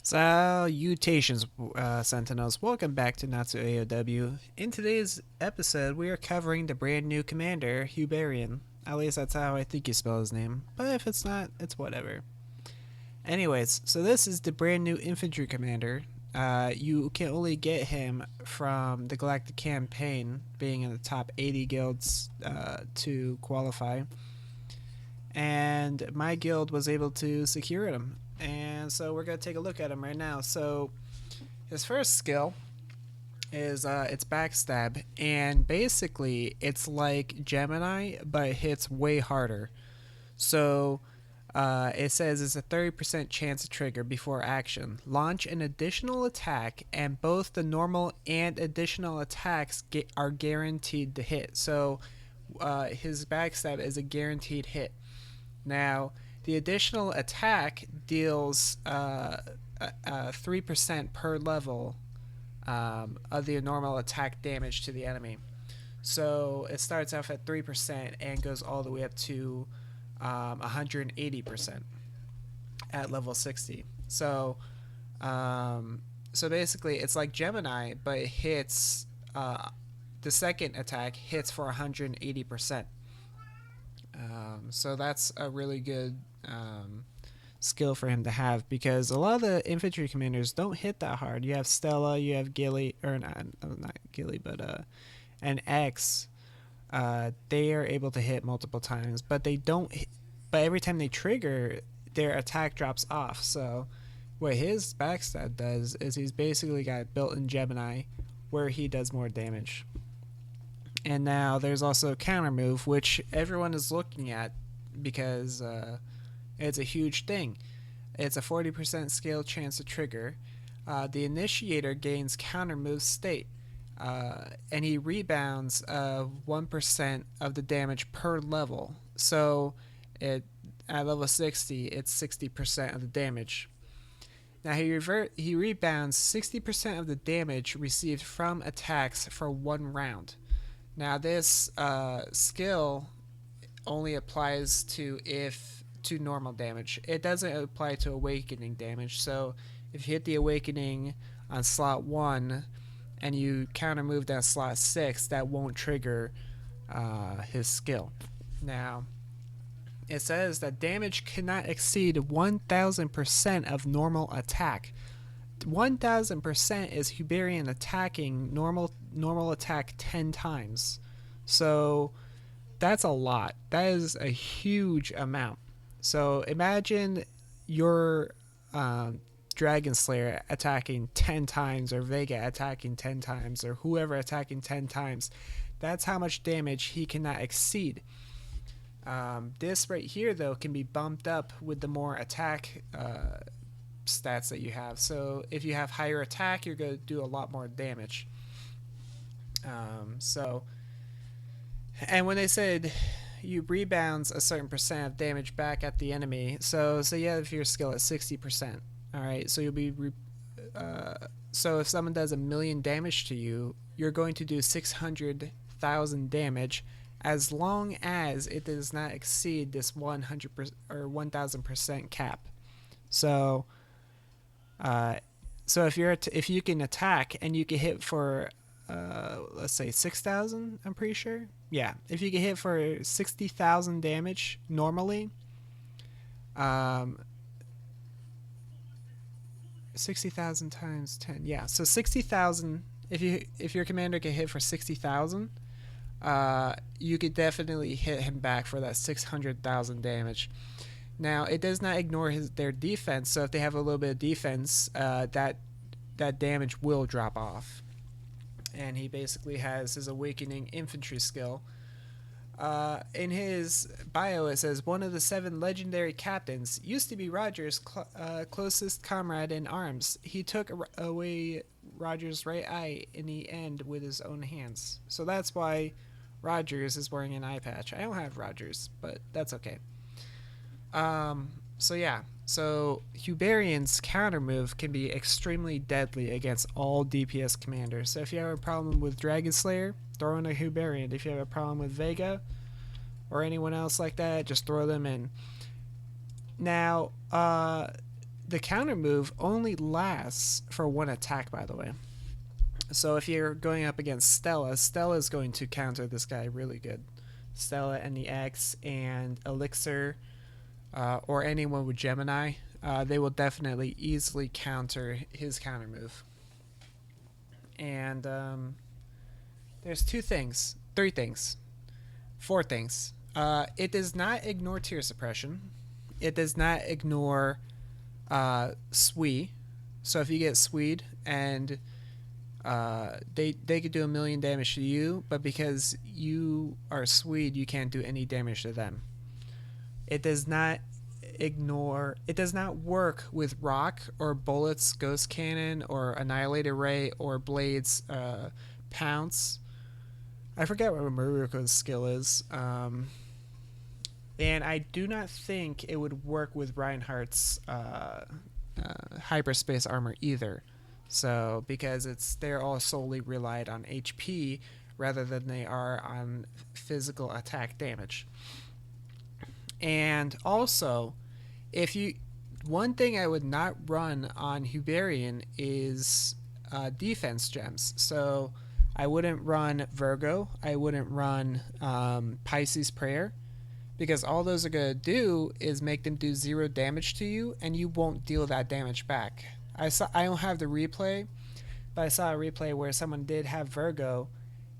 Salutations, Sentinels. Welcome back to Natsu AOW. In today's episode, we are covering the brand new commander, Huberian. At least that's how I think you spell his name. But if it's not, it's whatever. Anyways, so this is the brand new infantry commander. You can only get him from the Galactic Campaign, being in the top 80 guilds to qualify. And my guild was able to secure him. And so we're going to take a look at him right now. So his first skill is it's Backstab. And basically it's like Gemini, but it hits way harder. So it says it's a 30% chance to trigger before action. Launch an additional attack, and both the normal and additional attacks are guaranteed to hit. So his Backstab is a guaranteed hit. Now, the additional attack deals 3% per level of the normal attack damage to the enemy. So it starts off at 3% and goes all the way up to 180% at level 60. So basically, it's like Gemini, but it hits the second attack hits for 180%. So that's a really good skill for him to have, because a lot of the infantry commanders don't hit that hard. You have Stella, you have Gilly, or not Gilly, but and X. They are able to hit multiple times, but they don't. But every time they trigger, their attack drops off. So what his Backstab does is he's basically got built-in Gemini, where he does more damage. And now there's also Countermove, which everyone is looking at because it's a huge thing. It's a 40% scale chance to trigger. The initiator gains Countermove state, and he rebounds 1% of the damage per level. So at level 60, it's 60% of the damage. Now he rebounds 60% of the damage received from attacks for 1 round. Now this skill only applies to normal damage. It doesn't apply to awakening damage. So if you hit the awakening on slot 1 and you counter move down slot 6, that won't trigger his skill. Now it says that damage cannot exceed 1000% of normal attack. 1000% is Huberian attacking normal attack 10 times. So that's a lot. That is a huge amount. So imagine your Dragon Slayer attacking 10 times, or Vega attacking 10 times, or whoever attacking 10 times. That's how much damage he cannot exceed. This right here, though, can be bumped up with the more attack stats that you have. So if you have higher attack, you're going to do a lot more damage. And when they said you rebounds a certain percent of damage back at the enemy, so you have your skill at 60%. All right, so you'll be so if someone does 1,000,000 damage to you, you're going to do 600,000 damage, as long as it does not exceed this 100% or 1,000% cap. So if you can attack and you can hit for let's say 6,000, I'm pretty sure. Yeah, if you can hit for 60,000 damage normally, 60,000 times 10. Yeah, so 60,000. If your commander can hit for 60,000, you could definitely hit him back for that 600,000 damage. Now, it does not ignore their defense, so if they have a little bit of defense, that damage will drop off. And he basically has his Awakening Infantry skill. In his bio, it says, one of the 7 legendary captains, used to be Roger's closest comrade in arms. He took away Roger's right eye in the end with his own hands. So that's why Rogers is wearing an eye patch. I don't have Rogers, but that's okay. So Huberian's Countermove can be extremely deadly against all DPS commanders. So if you have a problem with Dragon Slayer, throw in a Huberian. If you have a problem with Vega or anyone else like that, just throw them in. Now, the counter move only lasts for one attack, by the way. So if you're going up against Stella, Stella is going to counter this guy really good. Stella and the X and Elixir, or anyone with Gemini, they will definitely easily counter his counter move. And there's three things, four things. It does not ignore tier suppression. It does not ignore Swede. So if you get Swede and they could do 1 million damage to you, but because you are Swede, you can't do any damage to them. It does not work with rock or bullets, ghost cannon, or annihilator ray, or blades, pounce. I forget what Maruko's skill is. And I do not think it would work with Reinhardt's hyperspace armor either. So, because they're all solely relied on HP rather than they are on physical attack damage. And also, one thing I would not run on Huberian is defense gems. So I wouldn't run Virgo. I wouldn't run Pisces Prayer, because all those are going to do is make them do 0 damage to you, and you won't deal that damage back. I don't have the replay, but I saw a replay where someone did have Virgo,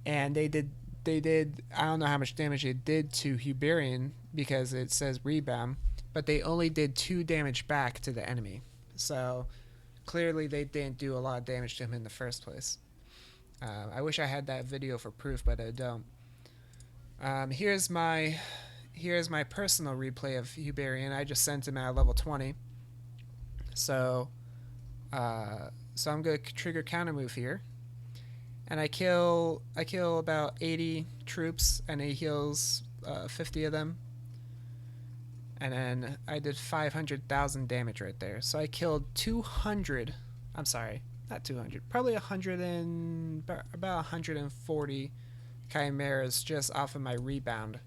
and they did I don't know how much damage it did to Huberian, because it says rebound, but they only did 2 damage back to the enemy. So clearly they didn't do a lot of damage to him in the first place. I wish I had that video for proof, but I don't. Here's my personal replay of Huberian. I just sent him at level 20. So I'm going to trigger Countermove here. And I kill about 80 troops, and he heals 50 of them. And then I did 500,000 damage right there. So I killed 200. I'm sorry, not 200. Probably about 140 chimeras just off of my rebound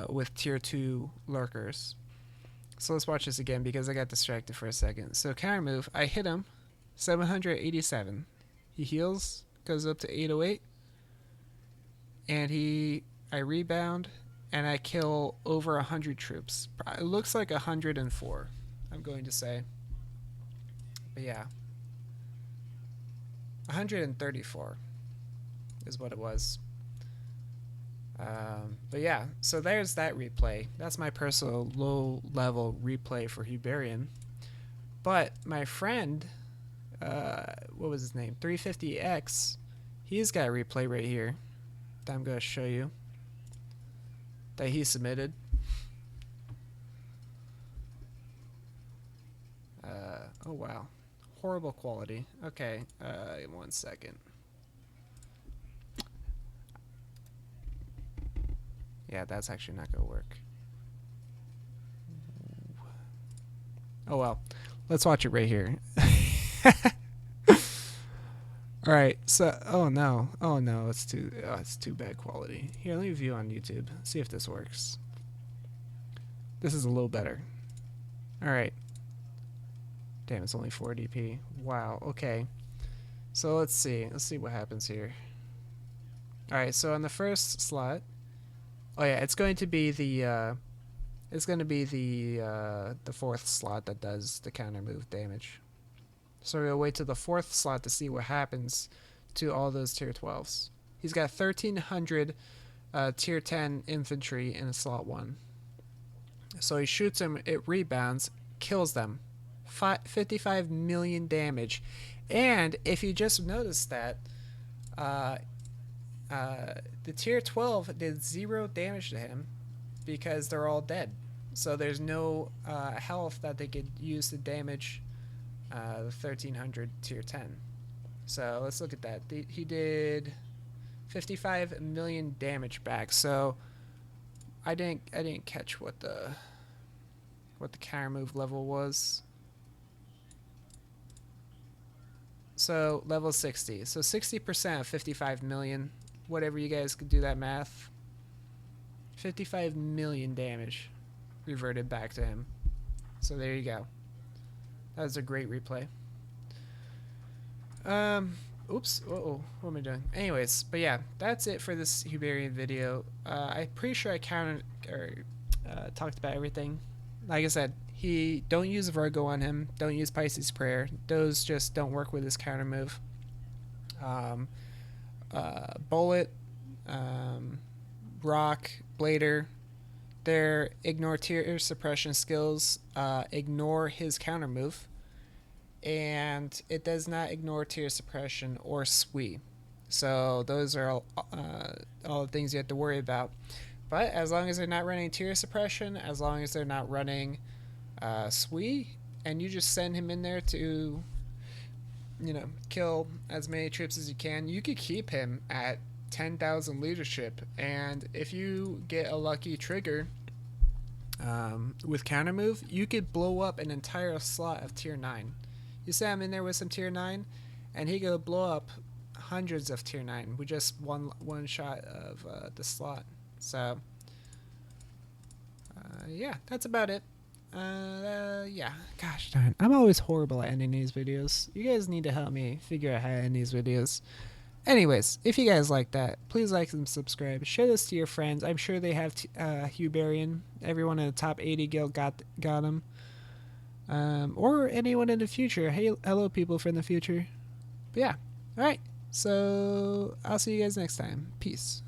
with tier 2 lurkers. So let's watch this again because I got distracted for a second. So counter move, I hit him, 787. He heals, goes up to 808, and I rebound, and I kill over 100 troops. It looks like 104, I'm going to say. But yeah, 134 is what it was. But yeah, so there's that replay. That's my personal low-level replay for Huberian. But my friend, what was his name? 350X, he's got a replay right here that I'm going to show you that he submitted. Oh wow, horrible quality. Okay, 1 second. Yeah, that's actually not going to work. Oh well, let's watch it right here. All right, so oh no, it's too bad quality. Here, let me view on YouTube, see if this works. This is a little better. All right. Damn, it's only 4 DP. Wow. Okay. So let's see what happens here. All right. So on the first slot, oh yeah, it's going to be the fourth slot that does the counter move damage. So we'll wait till the fourth slot to see what happens to all those tier 12s. He's got 1,300 tier 10 infantry in slot 1. So he shoots them, it rebounds, kills them. 55 million damage. And if you just noticed that, the tier 12 did 0 damage to him because they're all dead. So there's no health that they could use to damage the 1,300 tier 10. So let's look at that. He did 55 million damage back. So I didn't catch what the counter move level was. So level 60. So 60% of 55 million. Whatever, you guys could do that math. 55 million damage reverted back to him. So there you go. That was a great replay. Oops. Uh-oh. What am I doing? Anyways, but yeah, that's it for this Huberian video. I'm pretty sure I talked about everything. Like I said, don't use Virgo on him. Don't use Pisces Prayer. Those just don't work with his counter move. Bullet, Rock, Blader, their ignore tier suppression skills ignore his counter move, and it does not ignore tier suppression or SWE. So those are all the things you have to worry about. But as long as they're not running tier suppression, as long as they're not running SWE, and you just send him in there to, kill as many troops as you can, you could keep him at 10,000 leadership. And if you get a lucky trigger with counter move, you could blow up an entire slot of tier 9. You say I'm in there with some tier 9, and he could blow up hundreds of tier 9 with just one shot of the slot. So yeah, that's about it. Yeah, gosh darn, I'm always horrible at ending these videos. You guys need to help me figure out how to end these videos. Anyways, if you guys like that, please like and subscribe. Share this to your friends. I'm sure they have Huberian. Everyone in the top 80 guild got him. Or anyone in the future. Hey, hello people from the future. But yeah, alright. So I'll see you guys next time. Peace.